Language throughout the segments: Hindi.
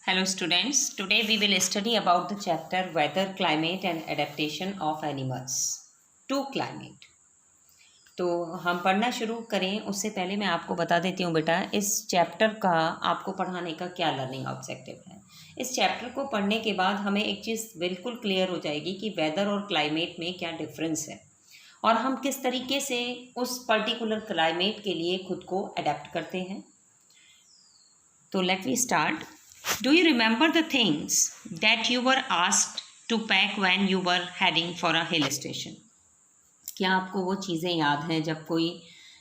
Hello students, today we will study about the chapter Weather, Climate and Adaptation of Animals to Climate। तो हम पढ़ना शुरू करें उससे पहले मैं आपको बता देती हूँ बेटा, इस चैप्टर का आपको पढ़ाने का क्या लर्निंग ऑब्जेक्टिव है। इस चैप्टर को पढ़ने के बाद हमें एक चीज़ बिल्कुल क्लियर हो जाएगी कि वेदर और क्लाइमेट में क्या डिफरेंस है और हम किस तरीके से उस पर्टिकुलर क्लाइमेट के लिए खुद को अडेप्ट करते हैं। तो let we start. Do you remember the things that you were asked to pack when you were heading for a hill station? क्या आपको वो चीज़ें याद हैं जब कोई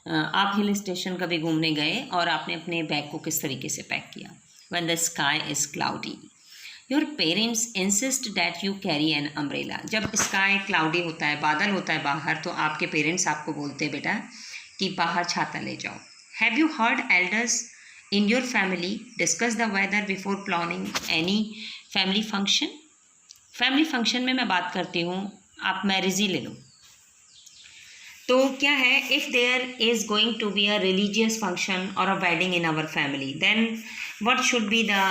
आप हिल स्टेशन कभी घूमने गए और आपने अपने बैग को किस तरीके से पैक किया? When the sky is cloudy, your parents insist that you carry an umbrella. जब स्काई क्लाउडी होता है, बादल होता है बाहर, तो आपके पेरेंट्स आपको बोलते हैं बेटा कि बाहर छाता ले जाओ। Have you heard elders in your family discuss the weather before planning any family function? Family function में मैं बात करती हूँ, आप मैरिज ही ले लो। तो क्या है, if there is going to be a religious function और a wedding in our family, then what should be the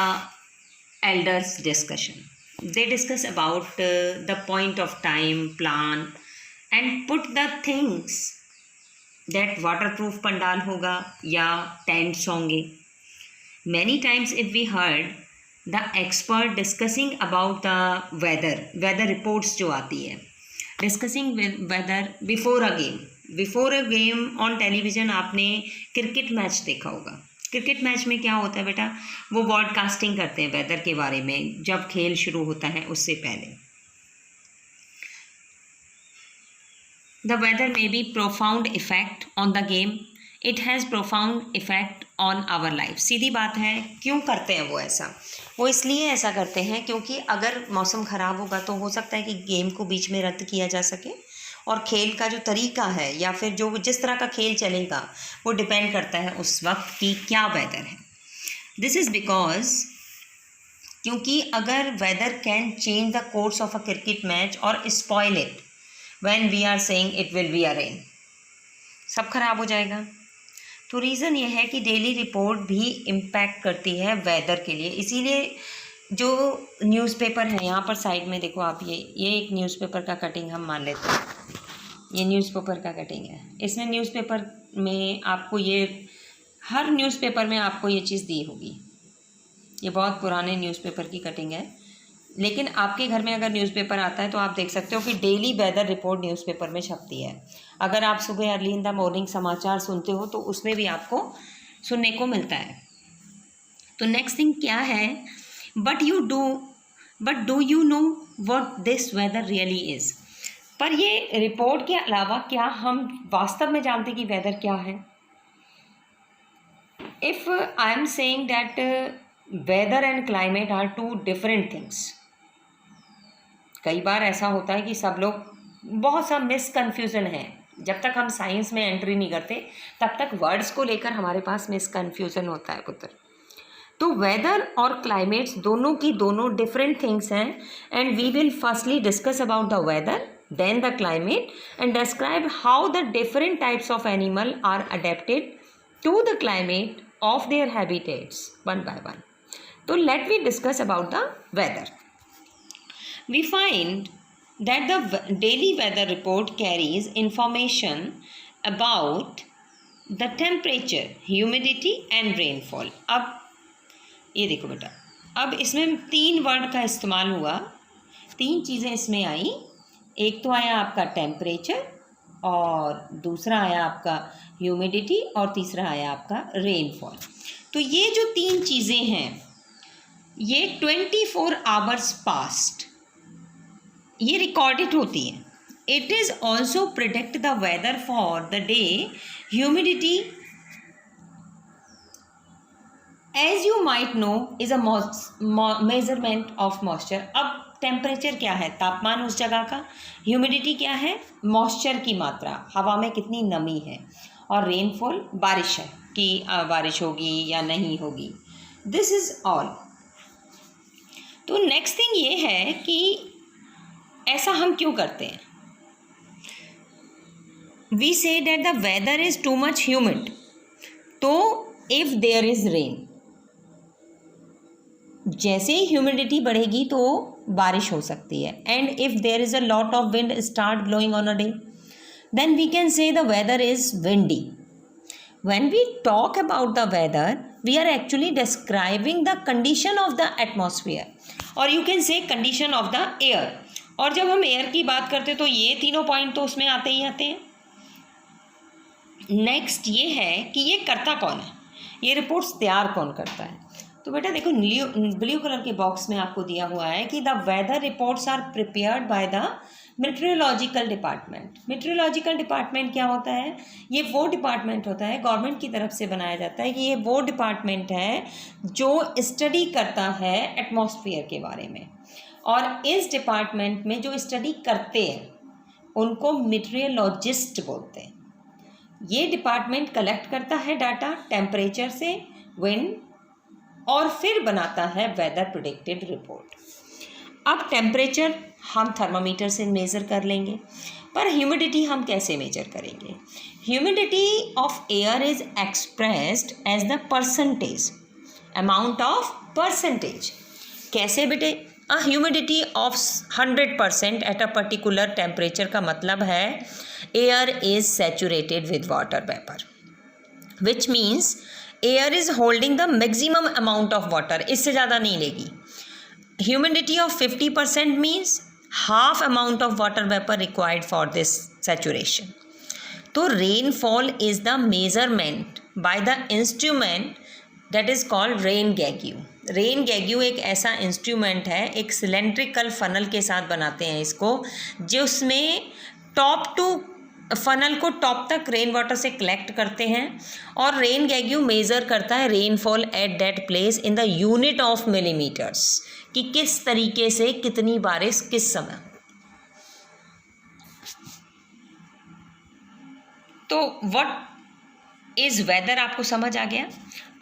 elders discussion? They discuss about the point of time, plan and put the things that waterproof pandal होगा या टेंट्स होंगे। Many times if we heard the expert discussing about the weather reports जो आती है, discussing weather before a game on television, आपने क्रिकेट मैच देखा होगा। क्रिकेट मैच में क्या होता है बेटा, वो ब्रॉडकास्टिंग करते हैं वेदर के बारे में जब खेल शुरू होता है उससे पहले। The weather may be profound effect on the game. It has profound effect on our life. सीधी बात है, क्यों करते हैं वो ऐसा? वो इसलिए ऐसा करते हैं क्योंकि अगर मौसम ख़राब होगा तो हो सकता है कि गेम को बीच में रद्द किया जा सके, और खेल का जो तरीका है या फिर जो जिस तरह का खेल चलेगा वो डिपेंड करता है उस वक्त की क्या वेदर है। दिस इज़ बिकॉज क्योंकि अगर weather can change the course of a cricket match और spoil it when we are saying it will be a rain, सब खराब हो जाएगा। तो रीज़न ये है कि डेली रिपोर्ट भी इम्पैक्ट करती है वेदर के लिए। इसीलिए जो न्यूज़पेपर है, यहाँ पर साइड में देखो आप, ये एक न्यूज़पेपर का कटिंग हम मान लेते हैं, ये न्यूज़पेपर का कटिंग है। इसमें न्यूज़पेपर में आपको हर न्यूज़पेपर में आपको ये चीज़ दी होगी। ये बहुत पुराने न्यूज़पेपर की कटिंग है, लेकिन आपके घर में अगर न्यूज़पेपर आता है तो आप देख सकते हो कि डेली वेदर रिपोर्ट न्यूज़पेपर में छपती है। अगर आप सुबह अर्ली इन द मॉर्निंग समाचार सुनते हो तो उसमें भी आपको सुनने को मिलता है। तो नेक्स्ट थिंग क्या है, but do you know what this weather really is? पर ये रिपोर्ट के अलावा क्या हम वास्तव में जानते कि वेदर क्या है? If I am saying that weather and climate are two different things, कई बार ऐसा होता है कि सब लोग, बहुत सा मिसकन्फ्यूज़न है। जब तक हम साइंस में एंट्री नहीं करते तब तक वर्ड्स को लेकर हमारे पास मिसकन्फ्यूज़न होता है पुत्र। तो वेदर और क्लाइमेट्स दोनों की दोनों डिफरेंट थिंग्स हैं, and we will firstly discuss about the weather, then the climate, and describe how the different types of animal are adapted to the climate of their habitats one by one. तो let we discuss about the weather. We find that the daily weather report carries information about the temperature, humidity and rainfall. अब ये देखो बेटा, अब इसमें 3 वर्ड का इस्तेमाल हुआ, 3 चीज़ें इसमें आई। एक तो आया आपका टेम्परेचर, और दूसरा आया आपका ह्यूमिडिटी, और तीसरा आया आपका रेनफॉल। तो ये जो 3 चीज़ें हैं ये 24 आवर्स पास्ट ये रिकॉर्डेड होती है। It is also predict the weather for the day. Humidity, as you might know, is a measurement of moisture. अब टेम्परेचर क्या है, तापमान उस जगह का। ह्यूमिडिटी क्या है, मॉइस्चर की मात्रा, हवा में कितनी नमी है। और रेनफॉल, बारिश है कि बारिश होगी या नहीं होगी। This is all. तो नेक्स्ट थिंग ये है कि ऐसा हम क्यों करते हैं? We say that the weather is too much humid, तो इफ़ देयर इज़ रेन, जैसे ही ह्यूमिडिटी बढ़ेगी तो बारिश हो सकती है. And if there is a lot of wind start blowing on a day, then we can say the weather is windy. When we talk about the weather, we are actually describing the condition of the atmosphere, or you can say condition of the air. और जब हम एयर की बात करते हैं तो ये तीनों पॉइंट तो उसमें आते ही आते हैं. नेक्स्ट ये है कि ये करता कौन है, ये रिपोर्ट्स तैयार कौन करता है. तो बेटा देखो, ब्लू कलर के बॉक्स में आपको दिया हुआ है कि the weather reports are prepared by the meteorological department. Meteorological department क्या होता है? ये वो डिपार्टमेंट होता है, गवर्नमेंट की तरफ से बनाया जाता है कि ये वो डिपार्टमेंट है जो स्टडी करता है एटमॉस्फेयर के बारे में. और इस डिपार्टमेंट में जो स्टडी करते हैं उनको मेट्रोलॉजिस्ट बोलते हैं. ये डिपार्टमेंट कलेक्ट करता है डाटा टेम्परेचर से, विंड, और फिर बनाता है वेदर प्रेडिक्टेड रिपोर्ट. अब टेम्परेचर हम थर्मामीटर से मेज़र कर लेंगे, पर ह्यूमिडिटी हम कैसे मेजर करेंगे? Humidity of air is expressed as the percentage, amount of percentage. कैसे बेटे? A humidity of 100% at a particular temperature का मतलब है air is saturated with water vapour, which means air is holding the maximum amount of water. इससे ज़्यादा नहीं लेगी. Humidity of 50% means half amount of water vapor required for this saturation. तो rainfall is the measurement by the instrument that is called rain gauge. Rain gauge एक ऐसा इंस्ट्रूमेंट है, एक सिलेंड्रिकल फनल के साथ बनाते हैं इसको, जिसमें टॉप टू फनल को टॉप तक रेन वाटर से कलेक्ट करते हैं. और रेन गैग्यू मेज़र करता है rainfall at that place in the unit of millimetres, कि किस तरीके से कितनी बारिश किस समय. तो व्हाट इज वेदर आपको समझ आ गया.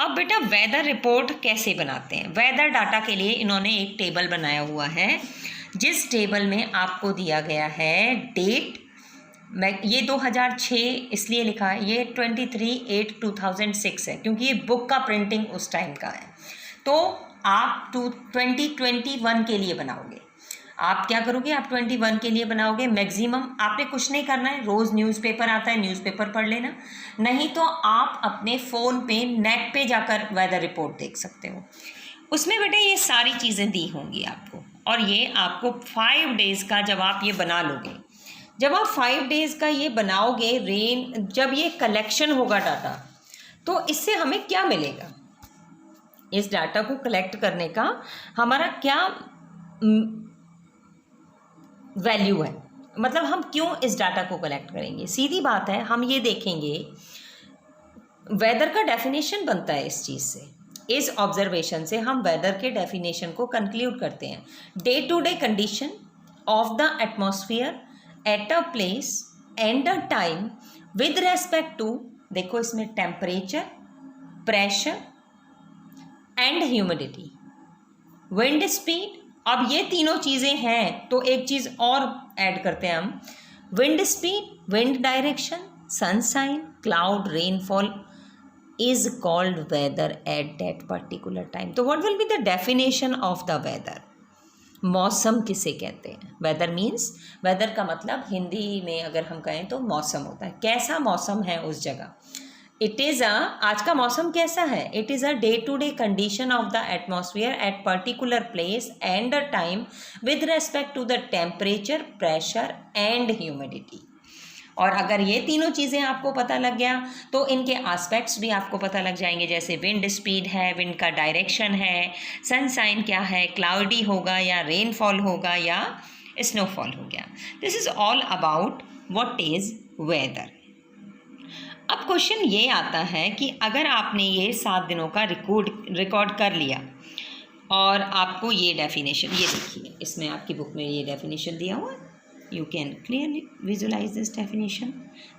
अब बेटा वेदर रिपोर्ट कैसे बनाते हैं? वेदर डाटा के लिए इन्होंने एक टेबल बनाया हुआ है, जिस टेबल में आपको दिया गया है डेट. ये 2006 इसलिए लिखा है, ये 23/8/2006 है क्योंकि ये बुक का प्रिंटिंग उस टाइम का है. तो आप 2021 के लिए बनाओगे. आप क्या करोगे? आप 21 के लिए बनाओगे. मैक्सिमम आपने कुछ नहीं करना है, रोज़ न्यूज़पेपर आता है, न्यूज़पेपर पढ़ लेना. नहीं तो आप अपने फ़ोन पे नेट पे जाकर वेदर रिपोर्ट देख सकते हो. उसमें बेटे ये सारी चीज़ें दी होंगी आपको, और ये आपको 5 डेज़ का जब आप ये बना लोगे, जब आप 5 डेज़ का ये बनाओगे, जब ये कलेक्शन होगा डाटा, तो इससे हमें क्या मिलेगा? इस डाटा को कलेक्ट करने का हमारा क्या वैल्यू है, मतलब हम क्यों इस डाटा को कलेक्ट करेंगे? सीधी बात है, हम ये देखेंगे वेदर का डेफिनेशन बनता है इस चीज़ से. इस ऑब्जर्वेशन से हम वेदर के डेफिनेशन को कंक्लूड करते हैं. Day to day condition of the atmosphere at a place and a time with respect to, देखो इसमें temperature, pressure and humidity, wind speed. अब ये तीनों चीज़ें हैं तो एक चीज़ और ऐड करते हैं हम, wind speed, wind direction, sunshine, cloud, rainfall is called weather at that particular time. तो what will be the definition of the weather? मौसम किसे कहते हैं? वेदर मीन्स, वेदर का मतलब हिंदी में अगर हम कहें तो मौसम होता है. कैसा मौसम है उस जगह. इट इज़ आज का मौसम कैसा है? It is a day to day condition of the atmosphere at particular place and a time with respect to the temperature, pressure and humidity. और अगर ये तीनों चीज़ें आपको पता लग गया तो इनके एस्पेक्ट्स भी आपको पता लग जाएंगे, जैसे विंड स्पीड है, विंड का डायरेक्शन है, सनशाइन क्या है, क्लाउडी होगा या रेनफॉल होगा या स्नोफॉल हो गया. This is all about what is weather. अब क्वेश्चन ये आता है कि अगर आपने ये 7 दिनों का रिकॉर्ड कर लिया और आपको ये डेफिनेशन, ये देखिए इसमें आपकी बुक में ये डेफिनेशन दिया हुआ है. You can clearly visualize this definition.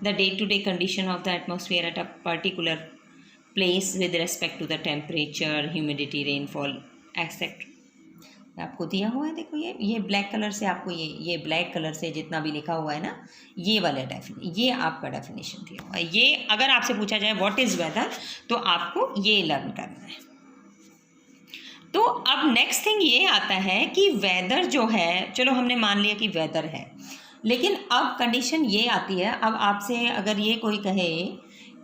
The day-to-day condition of the atmosphere at a particular place with respect to the temperature, humidity, rainfall, etc. आपको दिया हुआ है, देखो ये ब्लैक कलर से आपको ये ब्लैक कलर से जितना भी लिखा हुआ है ना, ये वाला ये आपका डेफिनेशन दिया हुआ है. ये अगर आपसे पूछा जाए व्हाट इज़ वेदर, तो आपको ये लर्न करना है. तो अब नेक्स्ट थिंग ये आता है कि वेदर जो है, चलो हमने मान लिया कि वेदर है, लेकिन अब कंडीशन ये आती है, अब आपसे अगर ये कोई कहे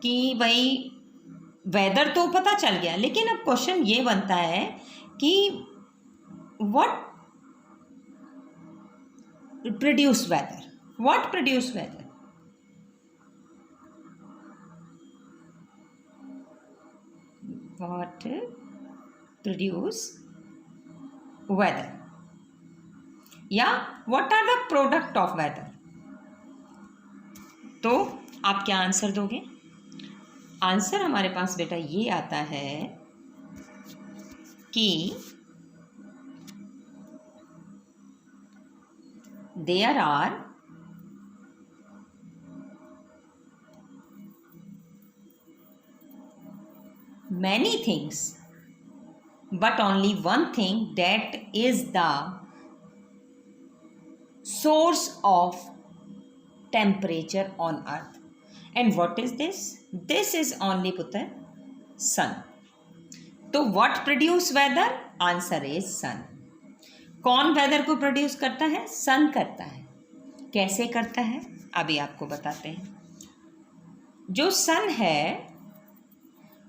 कि भाई वेदर तो पता चल गया, लेकिन अब क्वेश्चन ये बनता है कि what produce weather, what produce weather, what produce weather, या what are the product of weather. तो आप क्या आंसर दोगे? आंसर हमारे पास बेटा ये आता है कि there are many things but only one thing that is the source of temperature on earth, and what is this? This is only putter sun. तो what produce weather? Answer is sun. कौन वेदर को प्रोड्यूस करता है? सन करता है। कैसे करता है अभी आपको बताते हैं। जो सन है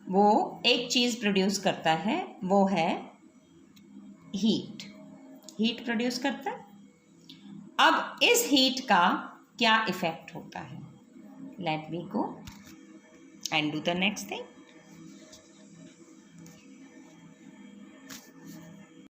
वो एक चीज़ प्रोड्यूस करता है, वो है हीट, हीट प्रोड्यूस करता है। अब इस हीट का क्या इफेक्ट होता है? Let me go and do the next thing.